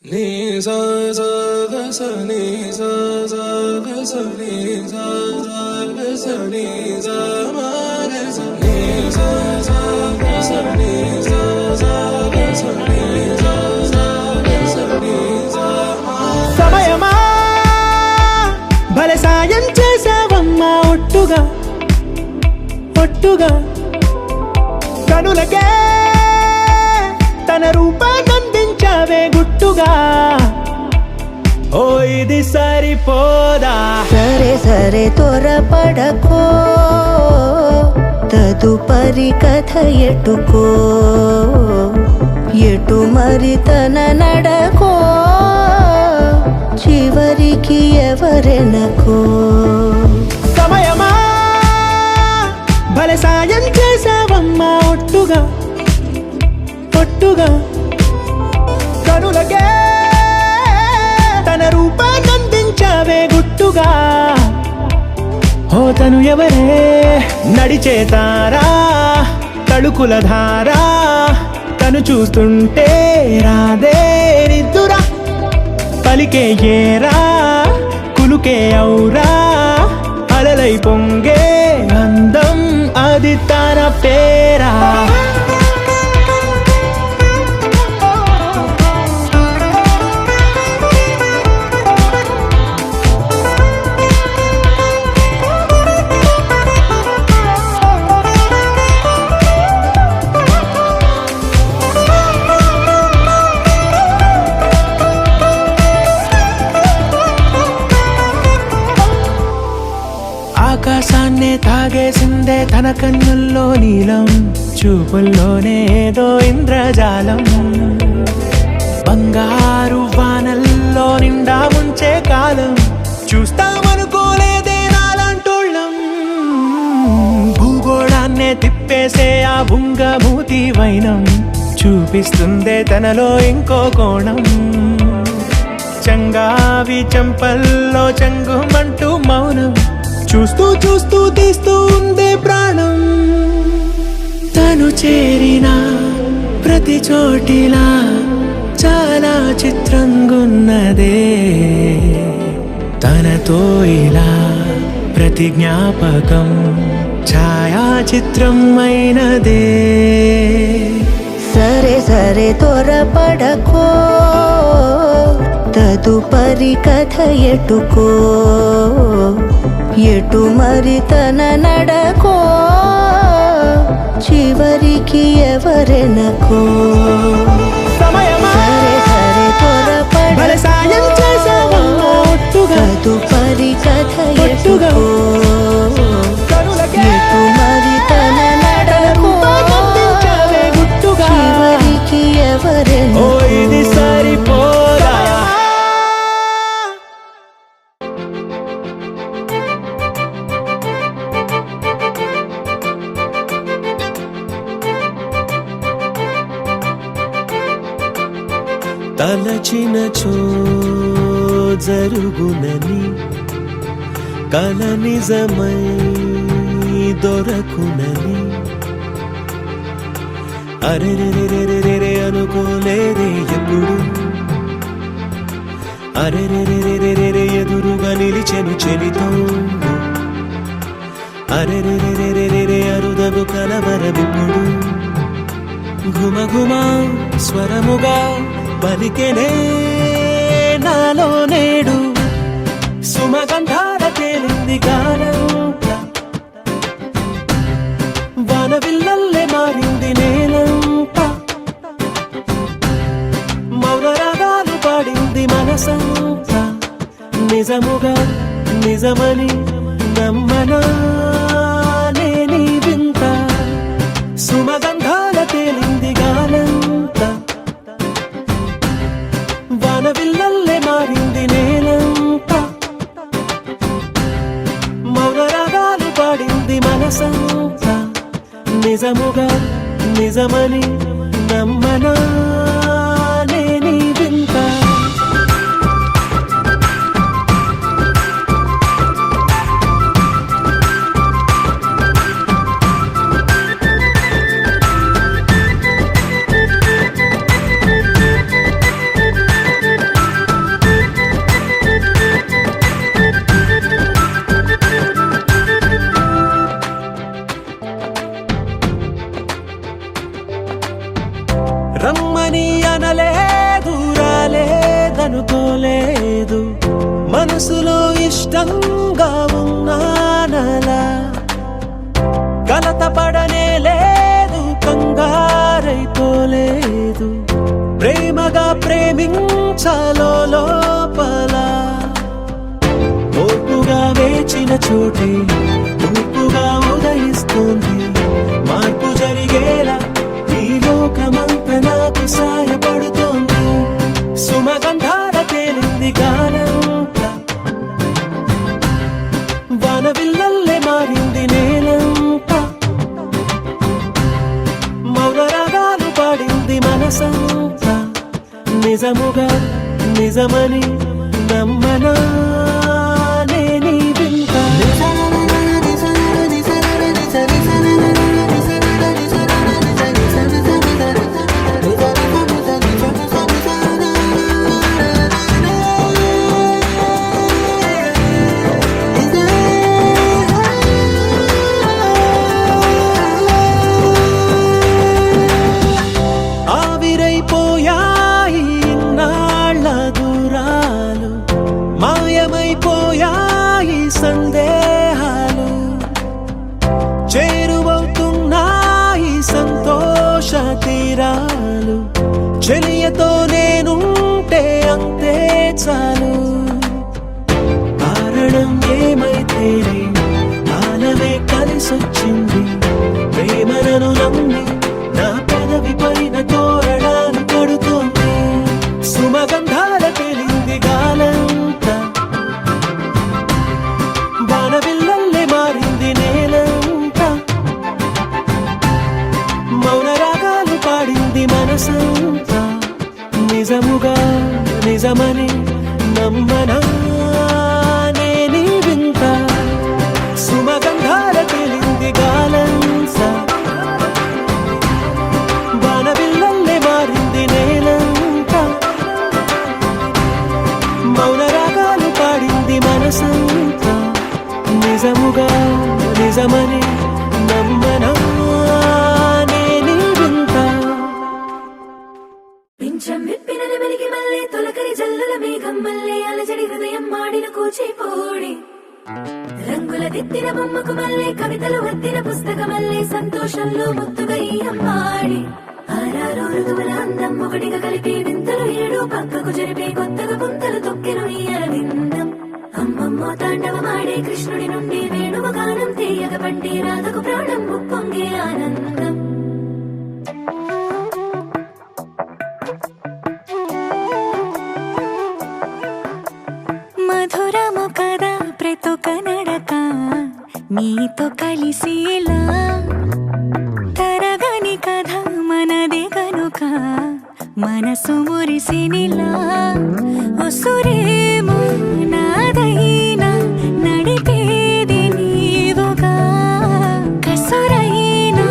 నీ సా సా గ స నీ సా సా గ స నీ సా సా గ స నీ సా మా గ స నీ సా సా గ స నీ సా సా గ స నీ సా సా గ స నీ సా మా. సమయమా భలే సాయం చేసావమ్మా ఒట్టుగా ఒట్టుగా కనులకే తన రూపాన్నందించావే గుట్టుగా. ఓ ఇది సరిపోదా? సరే సరే త్వరపడకో, తదుపరి కథ ఎటుకో, ఎటు మరి తన నడకో, చివరికి ఎవరెనకో. సమయమా భలే సాయం చేసావమ్మా ఒట్టుగా ఒట్టుగా కనులకే తన రూపాన్నందించావే గుట్టుగా. ఓ తను ఎవరే నడిచే తారా తళుకుల ధారా, తను చూస్తుంటే రాదే నిద్దురా, పలికే ఏరా కులుకే ఔరా, అలలై పొంగే అందం అది తన పేరా. ఆకాశాన్నే తాగేసిందే తన కన్నుల్లో నీలం, చూపుల్లోనే ఏదో ఇంద్రజాలం, బంగారు వానల్లో నిండా ముంచే కాలం, చూస్తామనుకోలేదే నాలాంటోళ్ళం. భూగోళాన్నే తిప్పేసే ఆ బుంగమూతి వైనం, చూపిస్తుందే తనలో ఇంకో కోణం, చంగావి చంపల్లో చంగుమంటూ మౌనం, చూస్తూ చూస్తూ తీస్తూ ఉందే ప్రాణం. తను చేరిన ప్రతి చోటిలా చాలా చిత్రంగున్నదే, తనతో ఇలా ప్రతి జ్ఞాపకం ఛాయాచిత్రం అయినదే. సరే సరే త్వరపడకో, తదుపరి కథ ఎటుకో, ఎటు మరి తన నడకో, చివరికి ఎవరెనకో. సమయమా సరే సరే భలే సాయం చేసావమ్మా ఒట్టుగా తదుపరి కథ ఒట్టుగా ఎటుకో, కనులకే ఎటు మరి తన నడకో, రూపాన్నందించావే గుట్టుగా. చివరికి ఓ ఎవరెనకో. ఇది సరిపోదా? తలచినచో జరుగునని, కల నిజమై దొరకునని, అరెరెరెరెరెరె అనుకోలేదే ఎప్పుడు, అరెరెరెరెరెరె ఎదురుగా నిలిచెను చెలితో, అరెరెరెరెరెరె అరుదగు కలవరమిప్పుడు, ఘుమఘుమ స్వరముగా పలికెనే నాలో నేడు, సుమగంధాల తేలింది గానంత, వానవిల్లల్లే మారింది నేలంత, మౌన రాగాలు పాడింది మనసంత, నిజముగా నిజమని నమ్మనా నేనీ వింత, సుమగంధాల తేలింది గానంత, వానవిల్లల్లే మారింది నేలంత, మౌన రాగాలు పాడింది మనసంత, నిజముగా నిజమని నమ్మనా నేనీ వింత. మనసులో ఇష్టంగా ఉన్నానలా కలత పడనే లేదు కంగారైపోలేదు ప్రేమగా ప్రేమించాలో లోపల ఓర్పుగా వేచిన చోటే తూర్పుగా ఉదయిస్తుంది మార్పు జరిగేలా ఈ లోకమంతా నాకు సాయపడుతోంది సుమగంధాల తేలింది గానంతా వానవిల్లల్లే మారింది నేలంతా మౌనరాగాలు పాడింది మనసంతా నిజముగా నిజమని నమ్మనా నేనీ వింత ఆవిరైపోయాయి ఇన్నాళ్ళ దూరాలు మాయమైపోయాయి సందేహాలు చేరువవుతున్నాయి సంతోష తీరాలు చెలియతో నేనుంటే అంతే చాలు కారణం ఏమైతేనే కాలమే కలిసొచ్చింది ప్రేమను నమ్మి నా పెదవి పైన తోరణాలు కడుతోంది సుమగంధాల తేలింది గాలంతా వానవిల్లల్లే మారింది నేలంతా మౌనరాగాలు పాడింది మనసంతా నిజముగా నిజమని నమ్మనా నేనీ వింత సుమగంధాల తేలింది గాలంతా వానవిల్లల్లే మారింది నేలంతా మౌనరాగాలు పాడింది మనసంతా నిజముగా నిజమని నమ్మనా నేనీ వింత పింఛం విప్పినది వెలిగి మళ్ళీ తొలకరి జల్లుల మేఘం మళ్ళీ అలజడి హృదయం మాడిన కూచిపోడి రంగుల దిద్దిన బొమ్మకు మళ్ళీ కవితలు వద్దిన పుస్తకం మళ్ళీ సంతోషంలో ముద్దుగా ఈ అమ్మాడి ఆరారు ఋతువుల అందం ఒకటిగా కలిపి వింతలు ఏడు పక్కకు జరిపే కొత్తగా పుంతలు తొక్కెను ఈ అరవిందం అమ్మమ్మో తాండవమాడే కృష్ణుడి నుండి వేణువ గానం తీయగ పండి రాధకు ప్రాణం ఉప్పొంగే ఆనందం మధురము కదా ప్రతొక నడక నీతో కలిసేలా తరగని కథ మనదే కనుక మనసు మురిసినిలా ఉసురేమో నాదైనా నడిపేది నీవుగా కసురైనా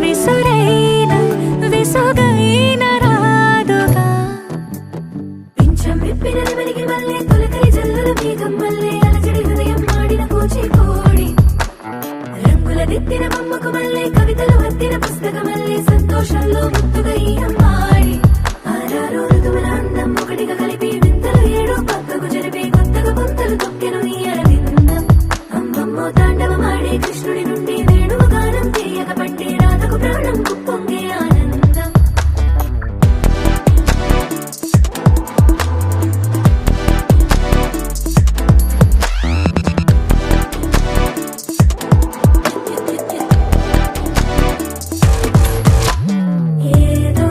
విసురైనా విసుగైనా రాదుగా పింఛం విప్పినది వెలిగి మళ్ళీ తొలకరి జల్లుల మేఘం మళ్ళీ అలజడి హృదయం మాడిన కూచిపోడి రంగుల దిద్దిన బొమ్మకు మళ్ళీ కవితలు వద్దిన పుస్తకం మళ్ళీ సంతోషంలో ముద్దుగా ఈ అమ్మాడి ఆరారు ఋతువుల అందం ఒకటిగా కలిపి వింతలు ఏడు పక్కకు జరిపే కొత్తగా పుంతలు తొక్కెను ఈ అరవిందం అమ్మమ్మో తాండవమాడే కృష్ణుడి నుండి వేణువ గానం తీయగ పండి రాధకు ప్రాణం ఉప్పొంగే ఆనందం ఏదో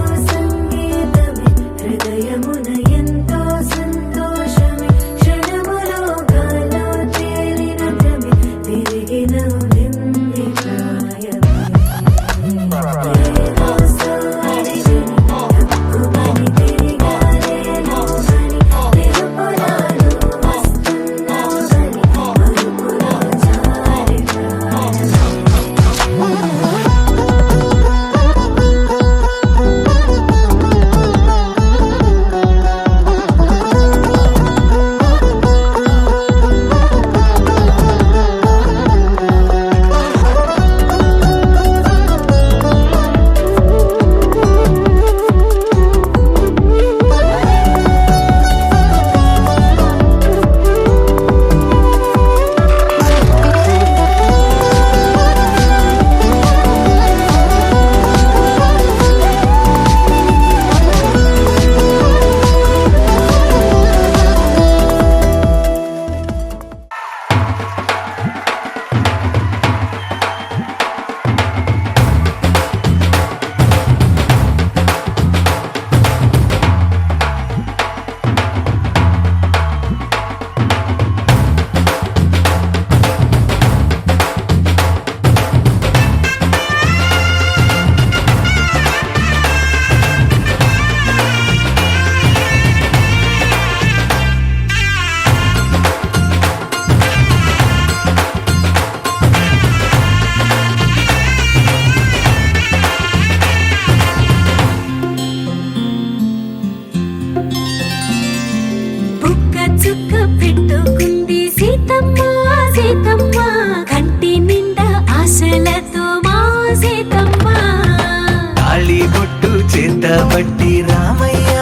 పట్టబట్టి రామయ్య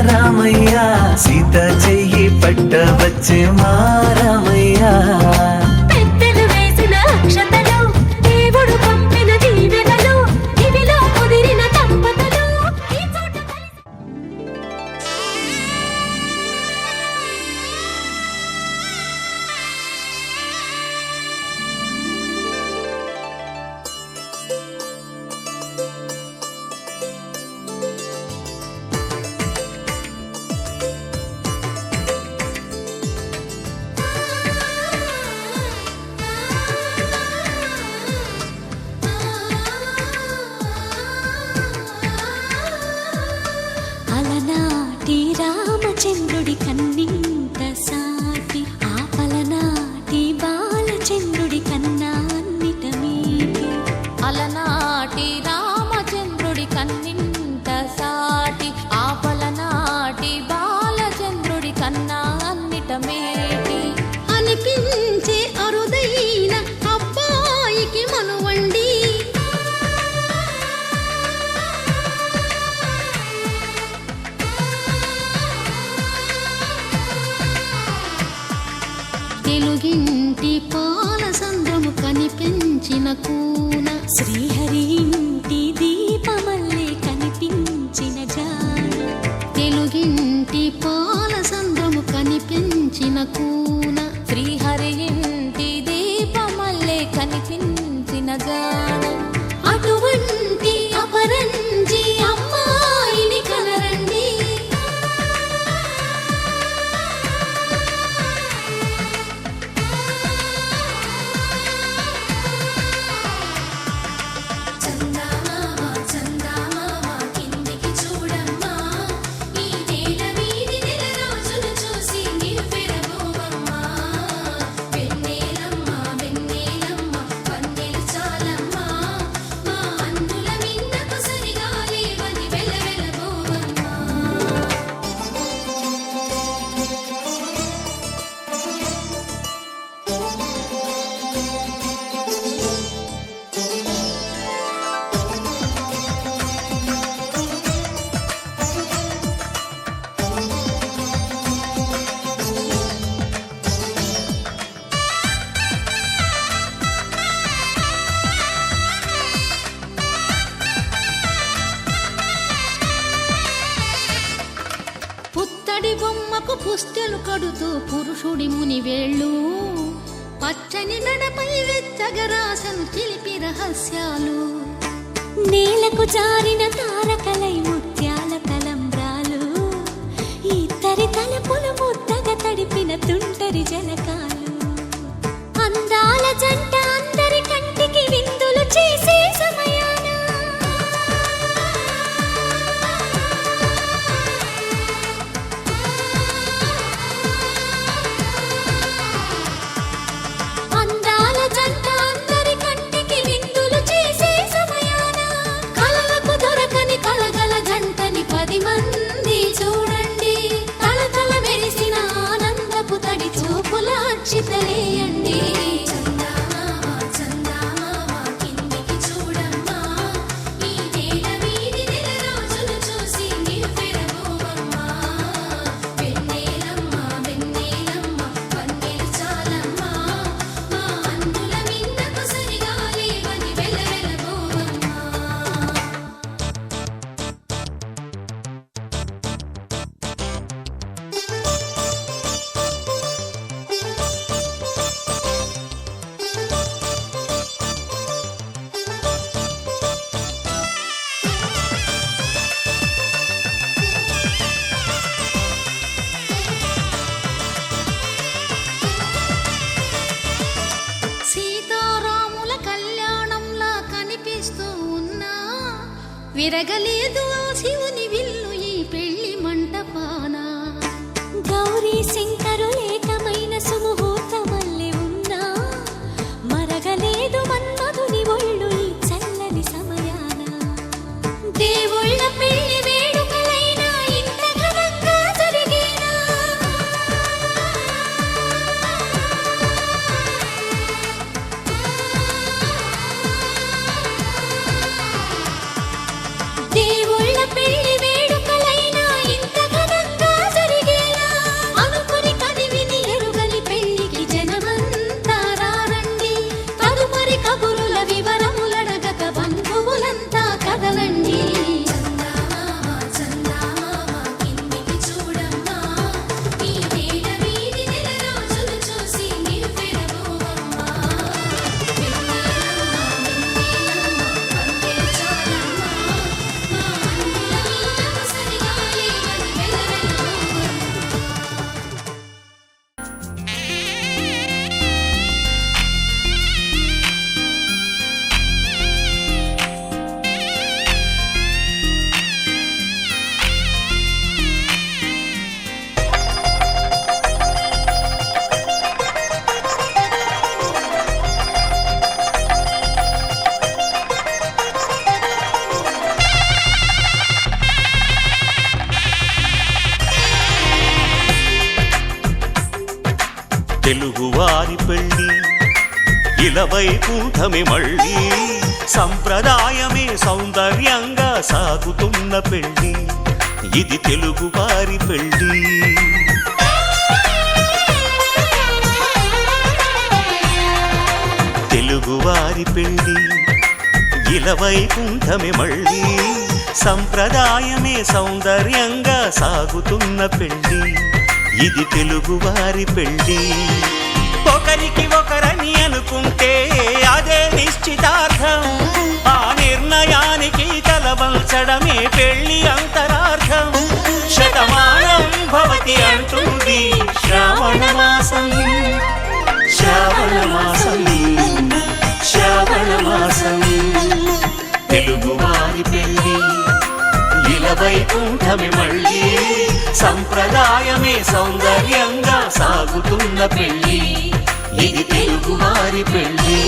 రామయ్య సీత చెయ్యి పట్టవచ్చే మా రామయ్య పెద్దలు వేసిన అక్షతలు దేవుడు పంపిన దీవెనలు ఇవిలో కుదిరిన దంపతులు ఈ చోట అలనాటి రామచంద్రుడి కన్నింత సాటి ఆపలనాటి బాలచంద్రుడి కన్నా అన్నిట మీటి అలనాటి రామచంద్రుడి కన్నింత సాటి ఆపలనాటి బాలచంద్రుడి కన్నా అన్నిట మేటి అనిపించే అరుదైన అబ్బాయికి మనువండి తెలుగింటి పాల సంద్రము కనిపించిన కూన శ్రీహరి ఇంటి దీపమల్లే కనిపించిన జాన తెలుగింటి పాల సంద్రము కనిపించిన కూన శ్రీహరి ఇంటి దీపమల్లే కనిపించిన జాన అటువంటి అపరంజి అమ్మాయిని కనరండి చందమామ చందమామ కిందికి చూడమ్మా ఈ నేల వీధి నెల రోజులు చూసి నివ్వెరబోవమ్మా వెన్నెలమ్మ వెన్నెలమ్మ వన్నెలు చాలమ్మా మా అన్నుల మిన్నకు సరిగా లేవని వెలవెలబోవమ్మా పుత్తడి బొమ్మకు పుస్తెలు కడుతూ పురుషుడి ముని వేళ్ళు పచ్చని మెడపై వెచ్చగరాసను చిలిపి రహస్యాలు నేలకు జారిన తారకలై ముత్యాల తలంబ్రాలు ఇద్దరి తలపులు ముద్దగా తడిపిన తుంటరి జలకాలు అందాల జంట అందరి కంటికి విందులు చేసే సమయాన అందాల జంట అందరి కంటికి విందులు చేసే సమయాన కలలకు దొరకని కలగల జంటని 10 మంది చూడండి తలతల మెరిసిన ఆనందపు తడి చూపుల అచ్చితలేయండి చందమామ చందమామ కిందికి చూడమ్మా ఈ నేల వీధి నెల రోజులు చూసి నివ్వెరబోవమ్మా వెన్నెలమ్మ వెన్నెలమ్మ వన్నెలు చాలమ్మా మా అన్నుల మిన్నకు సరిగా లేవని వెలవెలబోవమ్మా సీతారాముల కళ్యాణంలా కనిపిస్తూ ఉన్నా విరగలేదు ఆ శివుని విల్లు ఈ పెళ్లి మంటపాన గౌరీ శంకరులేకమైన సుముహూర్తమల్లె ఉన్నా మరగలేదు మన్మధుని ఒళ్ళు ఈ చల్లని సమయాన దేవుళ్ళ పెళ్లి వేడుకలైనా ఇంత ఘనంగా జరిగేనా దేవుళ్ళ తెలుగువారి పెళ్ళి ఇలవైకుంఠమే మళ్ళీ సంప్రదాయమే సౌందర్యంగా సాగుతున్న పెళ్ళి ఇది తెలుగువారి పెళ్ళి తెలుగువారి పెళ్ళి ఇలవైకుంఠమే మళ్ళీ సంప్రదాయమే సౌందర్యంగా సాగుతున్న పెళ్ళి ఇది తెలుగువారి పెళ్ళి ఒకరికి ఒకరని అనుకుంటే అదే నిశ్చితార్థం ఆ నిర్ణయానికి తలవంచడమే పెళ్ళి అంతరార్థం శతమానం భవతి అంటుంది శ్రావణ మాసం శ్రావణ మాసం శ్రావణ మాసం తెలుగువారి పెళ్ళి ఇలవైకుంఠమే మళ్ళీ సంప్రదాయమే సౌందర్యంగా సాగుతున్న పెళ్ళి ఇది తెలుగువారి పెళ్ళి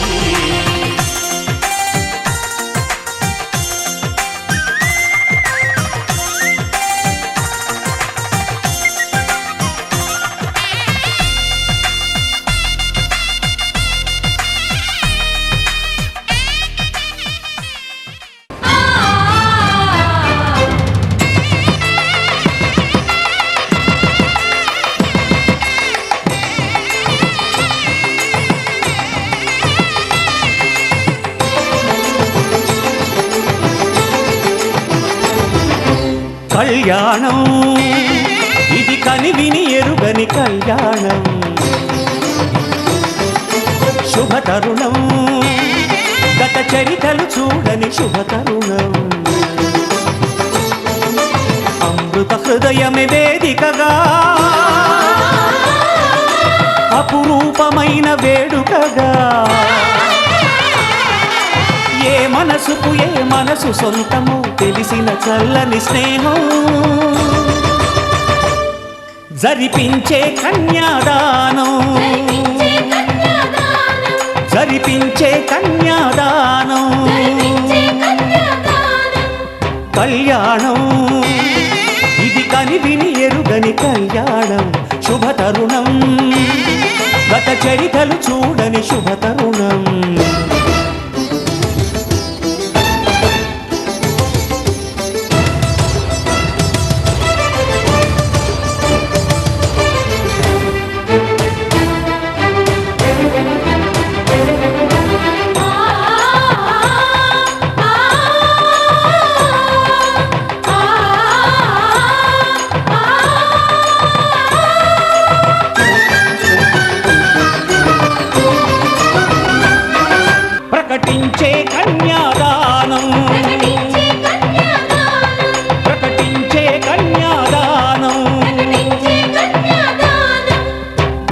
కళ్యాణం ఇది కనివిని ఎరుగని కళ్యాణం శుభతరుణం గత చరితలు చూడని శుభతరుణం అమృత హృదయమే వేదికగా అపురూపమైన వేడుకగా ఏ మనసుకు ఏ మనసు సొంతము తెలిసిన చల్లని స్నేహం జరిపించే కన్యాదానం జరిపించే కన్యాదానం కళ్యాణం ఇది కనివిని ఎరుగని కళ్యాణం శుభతరుణం గత చరితలు చూడని శుభతరుణం ప్రకటించే కన్యాదానం ప్రకటించే కన్యాదానం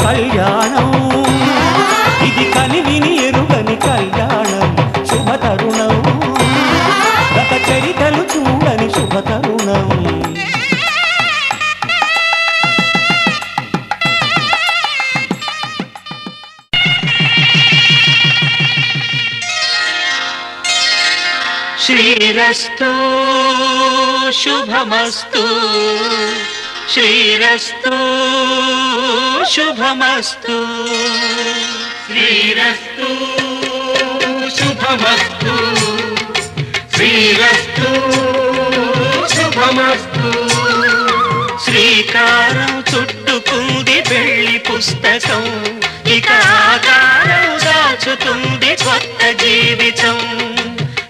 కళ్యాణం ఇది కనివిని ఎరుగని కళ్యాణం శుభతరుణం గత చరితలు చూడని శుభతరుణం శ్రీరస్తు శుభమస్తు శ్రీరస్తు శుభమస్తు శ్రీరస్తు శుభమస్తు శ్రీరస్తు శుభమస్తు శ్రీకారం చుట్టుకుంది పెళ్లి పుస్తకం ఇక ఆకారం దాచుతుంది కొత్త జీవితం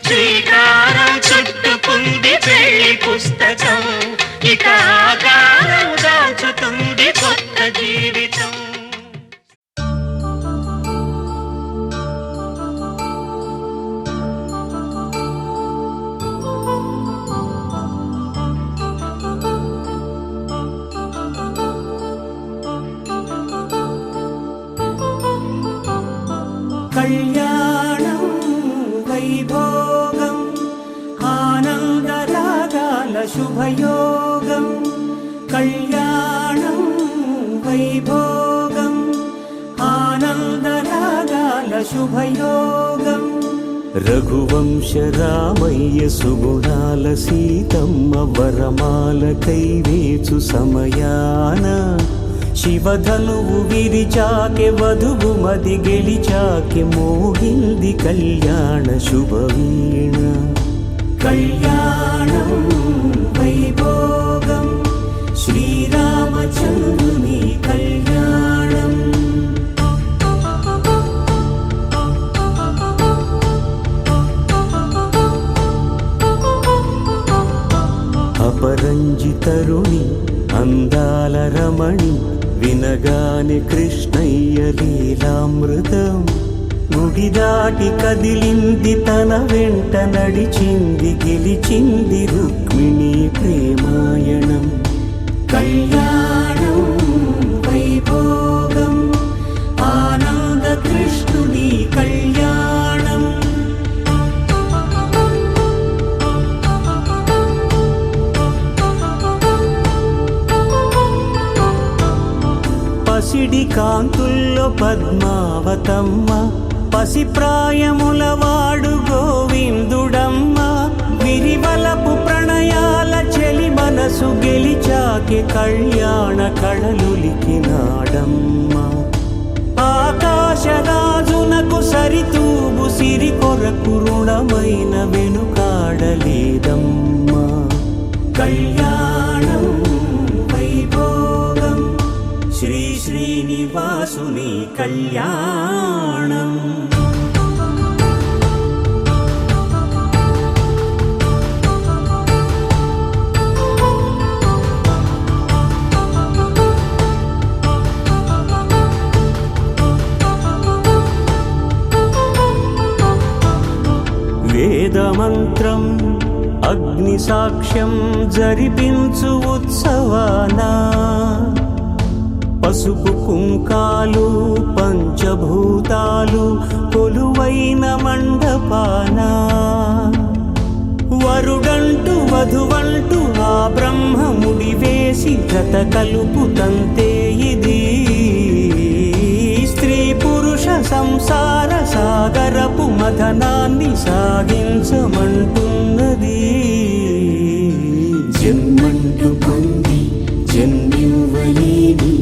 శ్రీకారం చుట్టుకుంది పెళ్లి పుస్తకం ఇక ఆకారం దాచుతుంది కొత్త జీవితం కళ్యాణం వైభోగం ఆనందరాగాల శుభయోగం కళ్యాణం వైభోగం ఆనందరాగాల శుభయోగం రఘువంశ రామయ్య సుగుణాల సీతమ్మ వరమాల కైవేచు సమయాన శివధనువు విరిచాకె వధువు మది గెలిచాకె మోగింది కళ్యాణ శుభవీణ. కళ్యాణం వైభోగం శ్రీరామచంద్రుని కళ్యాణం. అపరంజి తరుణి అందాల రమణి వినగానే కృష్ణయ్య లీలామృతం. గుడి దాటి కదిలింది తన వెంట నడిచింది గెలిచింది రుక్మిణి ప్రేమాయణం. కళ్యాణం వైభోగం ఆనంద కృష్ణుని కళ్యాణం. పసిడి కాంతుల్లో పద్మావతమ్మ పసిప్రాయముల వాడు గోవిందుడమ్మ. విరివలపు ప్రణయాల చెలి మనసు గెలిచాకె కళ్యాణ కళలులికినాడమ్మ. ఆకాశరాజునకు సరితూగు సిరి కొరకు రుణమైన వెనుకాడలేదమ్మ. కళ్యాణం వైభోగం శ్రీ శ్రీనివాసుని కళ్యాణం. వేదమంత్రం అగ్ని సాక్ష్యం జరిపించు ఉత్సవానా. పసుపు కుంకాలు పంచభూతాలు కొలువైన మండపాన. వరుడంటూ వధువంటూ ఆ బ్రహ్మముడి వేసి జత కలుపుతంతే ఇది. స్త్రీ పురుష సంసార సాగరపు మథనాన్ని సాగించమంటున్నది. జన్మంటూ పొంది జన్మివ్వలేని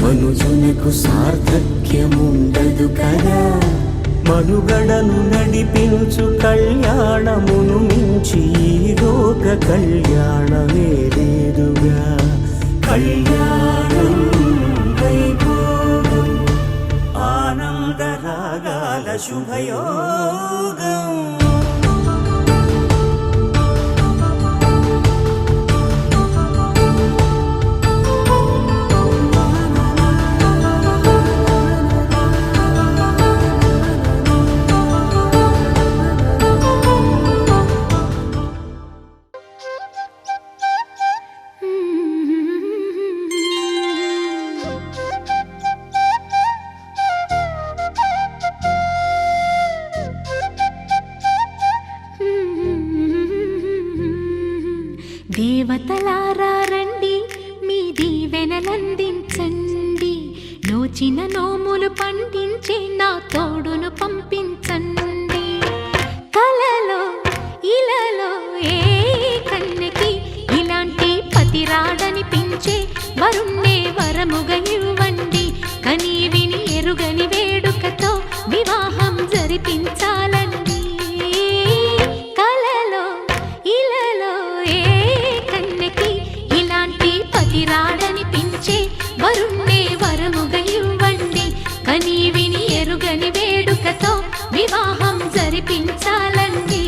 మనుజునకు సార్థక్యముండదు కదా. మనుగడను నడిపించు కళ్యాణమును మించి ఈ లోక కళ్యాణమే లేదుగా. కళ్యాణం వైభోగం ఆనంద రాగాల శుభయోగం. దేవతలారా రండి, మీ దీవెనలందించండి. నోచిన నోములు పండించే నా తోడును పంపించండి. కలలో ఇలలో ఏ కన్నెకి ఇలాంటి పతిరాడనిపించే వరుణ్ణే వరముగా ఇవ్వండి. కని విని ఎరుగని వేడుకతో వివాహం జరిపించాలండి. కలలో ఇలలో ఏ కన్నెకి ఇలాంటి పతిరాడనిపించే వరుణ్ణే వరముగా ఇవ్వండి. కని విని ఎరుగని వేడుకతో వివాహం జరిపించాలండి.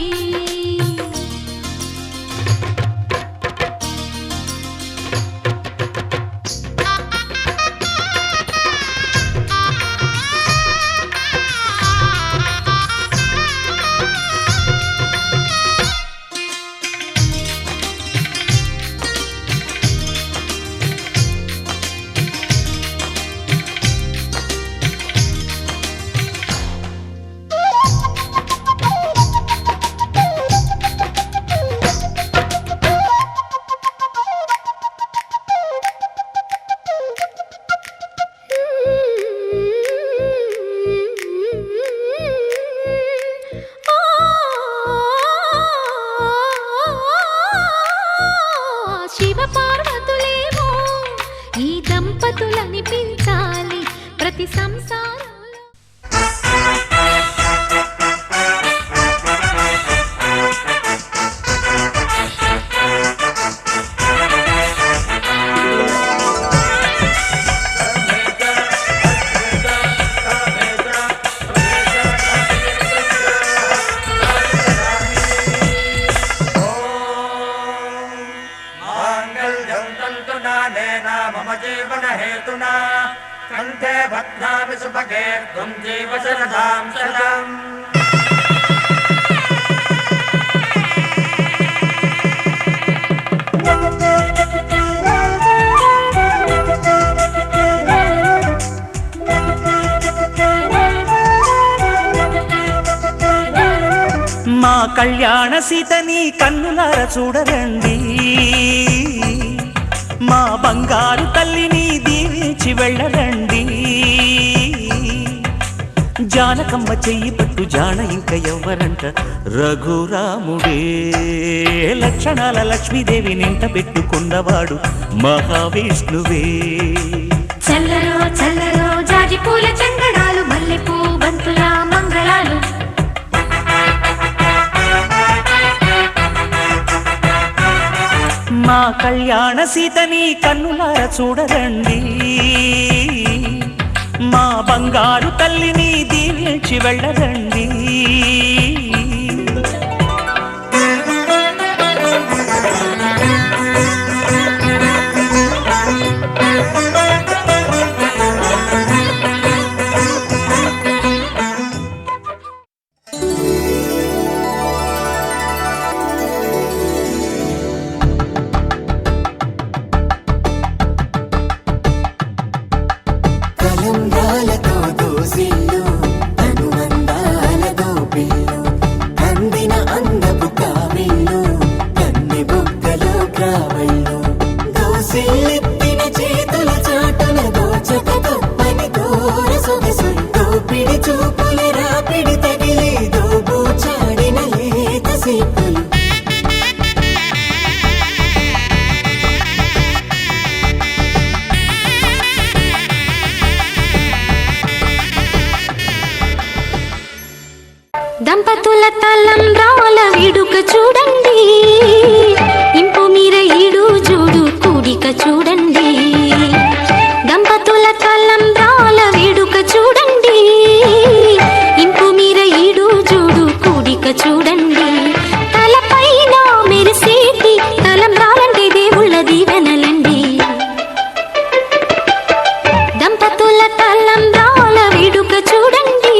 దంపతులనిపించాలి ప్రతి సంసారంలో. मम जीवन हेतुना कंठे बध्नामि सुभगे त्वं जीव शरदां शरदम् మా కళ్యాణ సీతని కన్నులార చూడరండి, మా బంగారు తల్లిని దీవించి వెళ్ళరండి. జానకమ్మ చెయ్యి పట్టు జాన ఇంక ఎవ్వరంట, రఘురాముడే లక్షణాల లక్ష్మీదేవి నింట పెట్టుకున్నవాడు మహావిష్ణువే. చల్లరో చల్లరో జాజి పూల చంగడాలు, మల్లెపూ బంతుల మంగళాలు. మా కళ్యాణ సీతని కన్నులార చూడరండి, మా బంగారు తల్లిని దీవించి వెళ్ళరండి. దంపతుల తలంబ్రాల వేడుక చూడండి, ఇంపు మీర ఈడు చూడు కూడిక చూడండి. దంపతుల తలంబ్రాల వేడుక చూడండి, ఇంపు మీర ఈడు చూడు కూడిక చూడండి. తలపైన మెరిసేటి తలంబ్రాలంటే దేవుళ్ళ దీవెనలండి. దంపతుల తలంబ్రాల వేడుక చూడండి,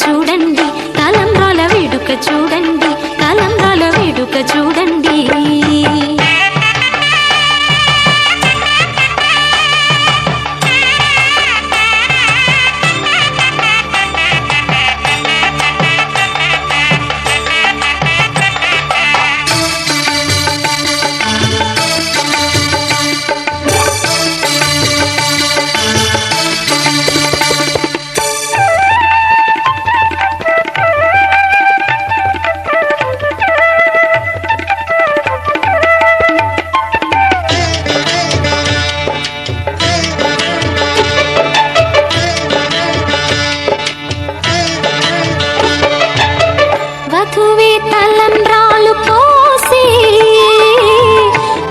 చూడండి తలంబ్రాల వేడుక చూడండి, తలంబ్రాల వేడుక చూడండి. వధువే తలంబ్రాలు పోసే,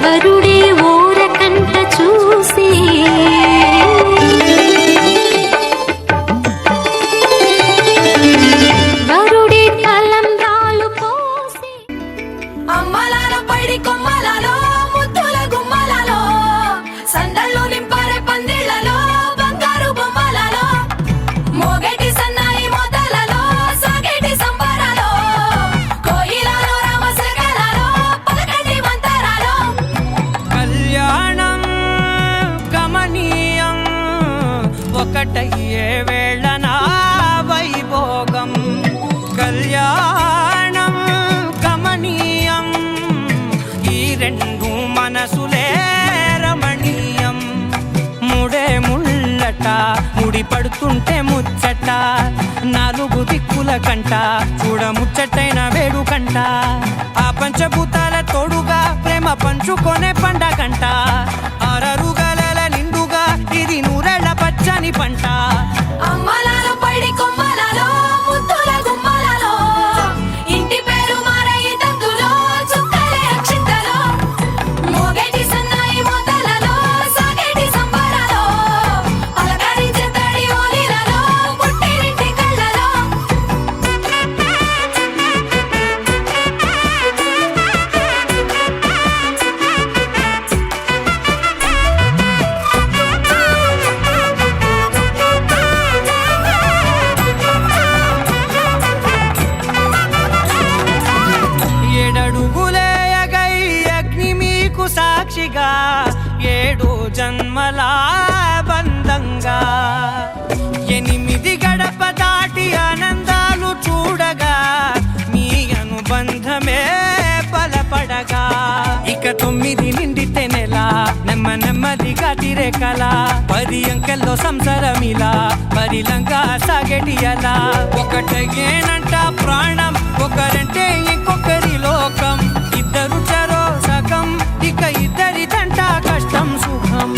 వరుడే ఓరకంట చూసే. వరుడే తలంబ్రాలు పోసే. అమ్మలాల పైడి కొమ్మలలో ముద్దుల గుమ్మలలో సందళ్ళు నింపారే పందిళ్లలో బంగారు బొమ్మలలో మోగేటి సన్నాయి మొదలలో సాగేటి సంబరాలో కోయిలలో రామశకలలో పలకండి మంతరాలో. కళ్యాణం గమనీయం ఒకటయ్యే వేళ నా వైభోగం. కళ్యాణం గమనీయం ఈ రెండు మనసులే రమణీయం. ముడే ముళ్ళట ముడి పడుతుంటే ముచ్చట, నాలుగు దిక్కుల కంట చూడ ముచ్చటైన వేడుకంట. ఆ పంచభూతాల తోడుగా ప్రేమ పంచుకొనే పండగంట అరరుగలల నిండుగా ఇది నూరెళ్ళ పచ్చని పంట అమ్మలాలో పడి కొమ్మలలో ముద్దుల గుమ్మలలో ఇంటి పేరు మారయి తందులో చుక్కలే అక్షింతలో మోగేటి సన్నాయి మోతలలో సాగేటి సంబరాలో పలకరించే తడి ఓలిలలో పుట్టినింటి కళ్ళలో ఏడడుగులేయగై అగ్ని మీకు సాక్షిగా 7 జన్మల బంధంగా 8 గడప దాటి ఆనందాలు చూడగా మీ అనుబంధమే బలపడగా ఇక 9 నిండితే నెల నెమ్మదిగా తిరేకల 10 అంకెల్లో సంసారమిలా పరిలంగా సాగేటి అలా ఒకటేనంట ప్రాణం ఒకరంటే ఇంకొకరి లోకం ఇద్దరు చరో సగం ఇక ఇద్దరిదంట కష్టం సుఖం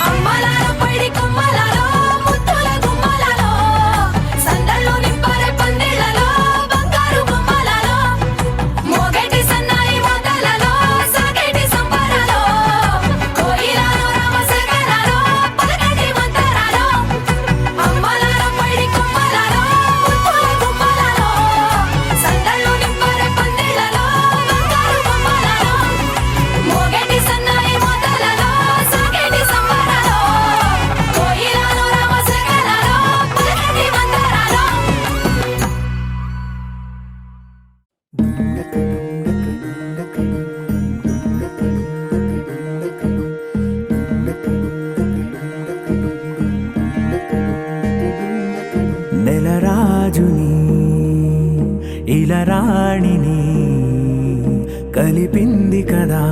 అమ్మలాలో పడి కొమ్మలలో ముద్దుల గుమ్మలలో సందళ్ళు నింపరే పందిళ్ళలో బంగారు గుమ్మలలో మోగేటి సన్నాయి మోతలలో సాగేటి సంబరాలో కోయిలలో రామశేఖరాలో పలకటి మంతరాలో అమ్మలాలో పడి కొమ్మలలో ముద్దుల గుమ్మలలో సందళ్ళు నింపరే పందిళ్ళలో బంగారు గుమ్మలలో మోగేటి సన్నాయి మోతలలో సాగేటి సంబరాలో కోయిలలో రామశేఖరాలో పలకటి మంతరాలో నెలరాజుని ఇలరాణిని కలిపింది కదా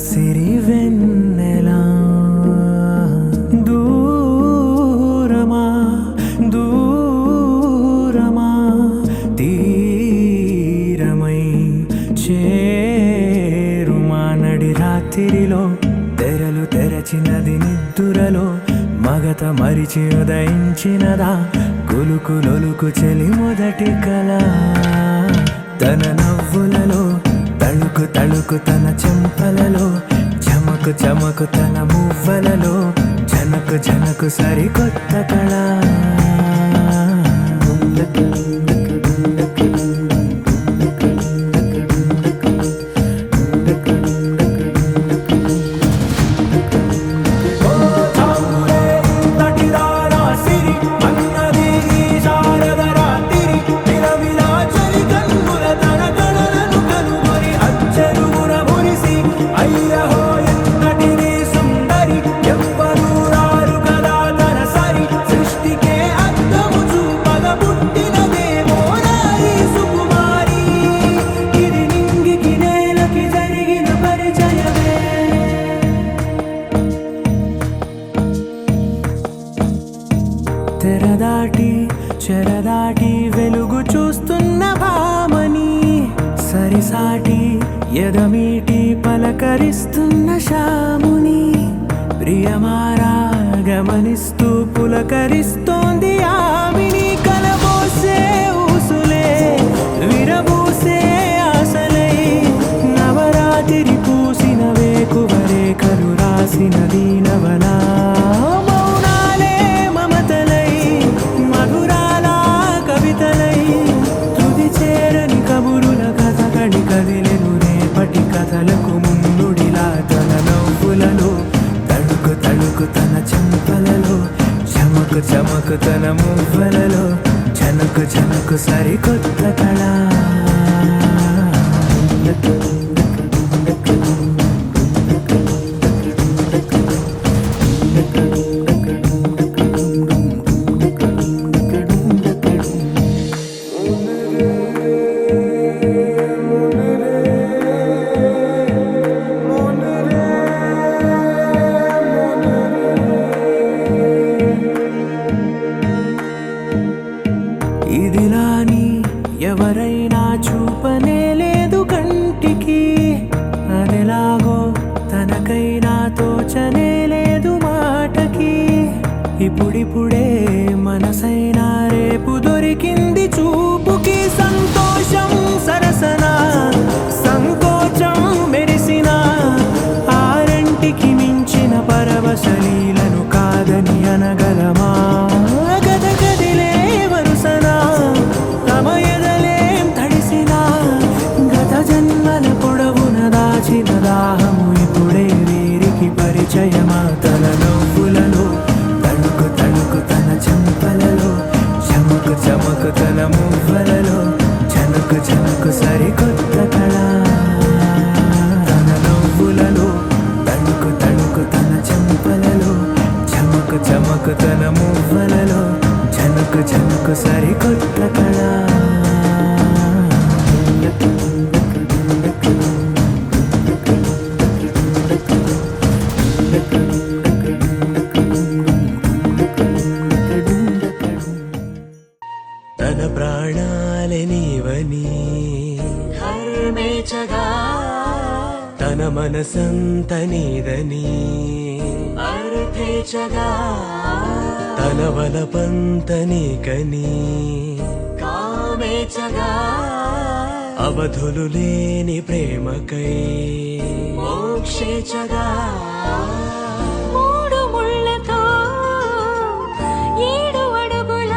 సిరివెన్నెలా దూరమా దూరమా తీరమై చేరుమా నడి రాత్రిలో తెరలు తెరచినది నిద్దురలో మగత మరిచి ఉదయించినదా కులుకులొలుకు చెలి మొదటి కళ తన నవ్వులలో తళుకు తళుకు తన చెంపలలో చమకు చమకు తన మువ్వలలో జనకు జనకు సరికొత్త కళ తెరదాటి చెరదాటి వెలుగు చూస్తున్న భామని సరిసాటి ఎదమీటి పలకరిస్తున్న శాముని ప్రియమారా గమనిస్తూ పులకరిస్తోంది ఆవిని కలబోసే ఊసులే విరబూసే ఆశలై నవరాత్రి పూసిన వేకువరే కలు రాసిన దీనవనా మౌనాలే మమతలై మధురాల కవితలై తుది చేరని కబురుల కథకడి కదిలెను రేపటి కథలకు ముందుడిలా తన నవ్వులలో తడుకు తడుకు తన చెంపలలో చమకు చమకు తన మువ్వలలో జనకు జనకు సరికొత్త కళ ఇదిలాని ఎవరైనా చూపనే లేదు కన్ను దాహము ఇప్పుడే వీరికి పరిచయమా తన నవ్వులలో తణుకు తణుకు తన చెంపలలో చమకు చమకు తన మువ్వలలో చనుకు చనుకు సరికొత్త కళ తన నవ్వులలో తణుకు తణుకు తన చెంపలలో చమకు చమకు తన మువ్వలలో చనుకు చనుకు సరికొత్త కళ తన ప్రాణాలే నీవని హర్మేచగా తన మనసంత నీదని అర్థేచగా తన వలపంత నీకని కామేచగా అవధులు లేని ప్రేమకై మోక్షేచగా మూడు ముళ్ళతో 7 అడుగుల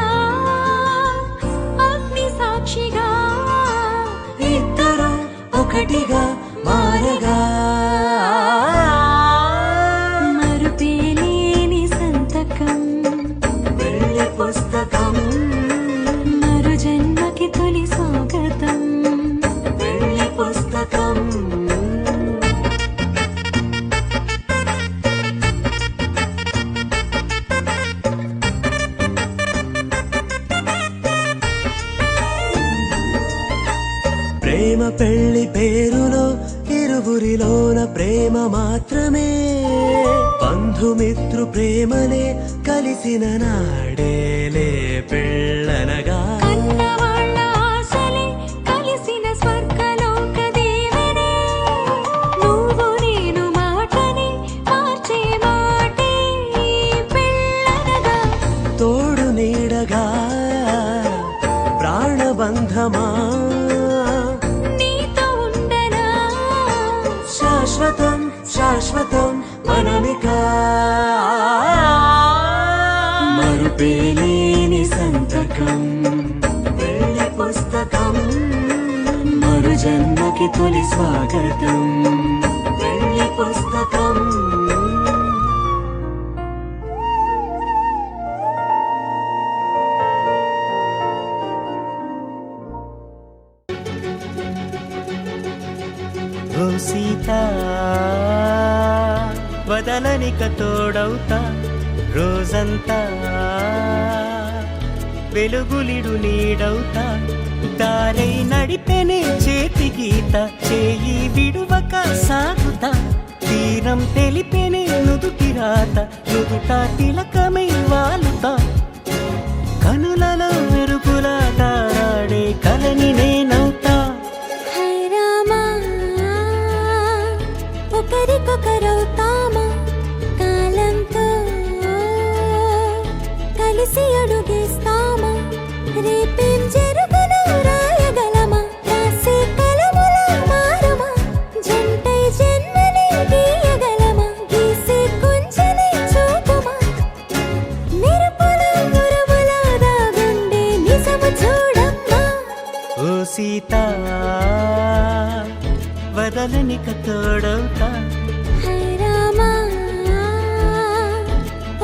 అగ్ని సాక్షిగా ఇద్దరు ఒకటిగా మారగా మరుపేలేని సంతకం వెళ్ళి పుస్తకం మరు జన్మకి తొలి స్వాగతం వెళ్ళి పుస్తకం ప్రేమ పెళ్లి పేరులో ఇరువురిలోన ప్రేమ మాత్రమే బంధుమిత్రు ప్రేమలే కలిసిన నాడేలే పెళ్ళనగా కన్నవాళ్ళ ఆశలే కలిసిన స్వర్గలోక దీవెనే నువ్వు నేను మాటని మార్చే మాటే పెళ్ళనగా తోడు నీడగా ప్రాణబంధమా నీతో ఉండనా శాశ్వతం శాశ్వతం మనమిక మరుపేలేని సంతకం వెళ్ళి పుస్తకం మరు జన్మకి తొలి స్వాగతం వెళ్ళి పుస్తకం ఓ సీత వదలనిక తోడవుతా రోజంతా వెలుగులిడు నీడవుతా దారై నడిపెనే చేతి గీత చేయి విడువక సాగుతా తీరం తెలిపెనే నుదుటి రాత నుదుట తిలకమై వాలుతా కనులలో మెరుపులా తారాడే కలని నేనవుతా హై రామా ఒకరికొకరవుతామా కాలంతో కలిసి అడుగేస్తామా రేపేం జరుగునో రాయగలమా రాసే కలములా మారుమా జంటై జన్మని గీయగలమా గీసే కుంచెని చూపుమా మెరుపుల మురుముల దాగుండే నిజము చూడమ్మా ఓ సీత వదలనిక తోడవుతా హై రామా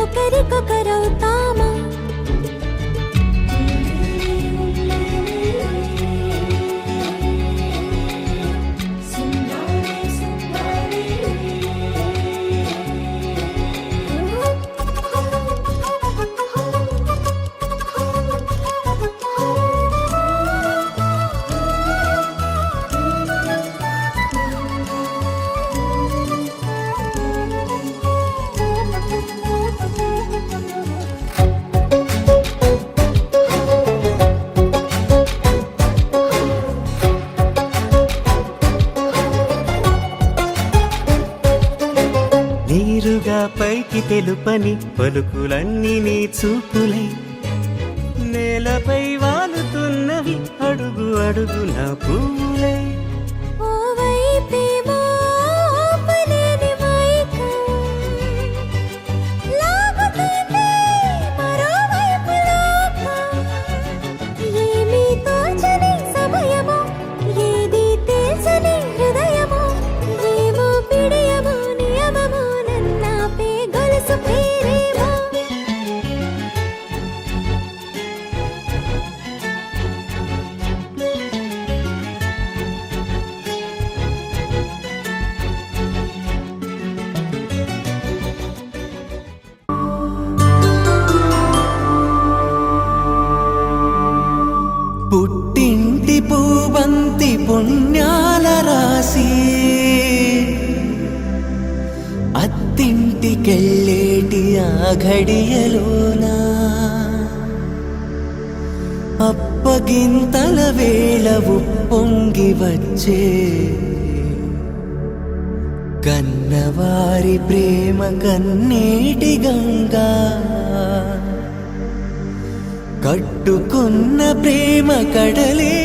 ఒకరికొకరవుతామా నీరుగా పైకి తెలుపని పలుకులన్నీ నీ చూపులై నేలపై వాలుతున్నవి అడుగు అడుగున పువ్వులై ఓ వైపేమో ఆపలేని మైకం లాగుతుంది మరోవైపు లోకం ఏమీ తోచని సమయమో ఏది తేల్చని హృదయమో ఏమో పుణ్యాల రాసి అత్తింటికెళ్ళేటి ఆ ఘడియలోనా అప్పగింతల వేళ ఉప్పొంగి వచ్చే కన్నవారి ప్రేమ కన్నీటి గంగా కట్టుకున్న ప్రేమ కడలే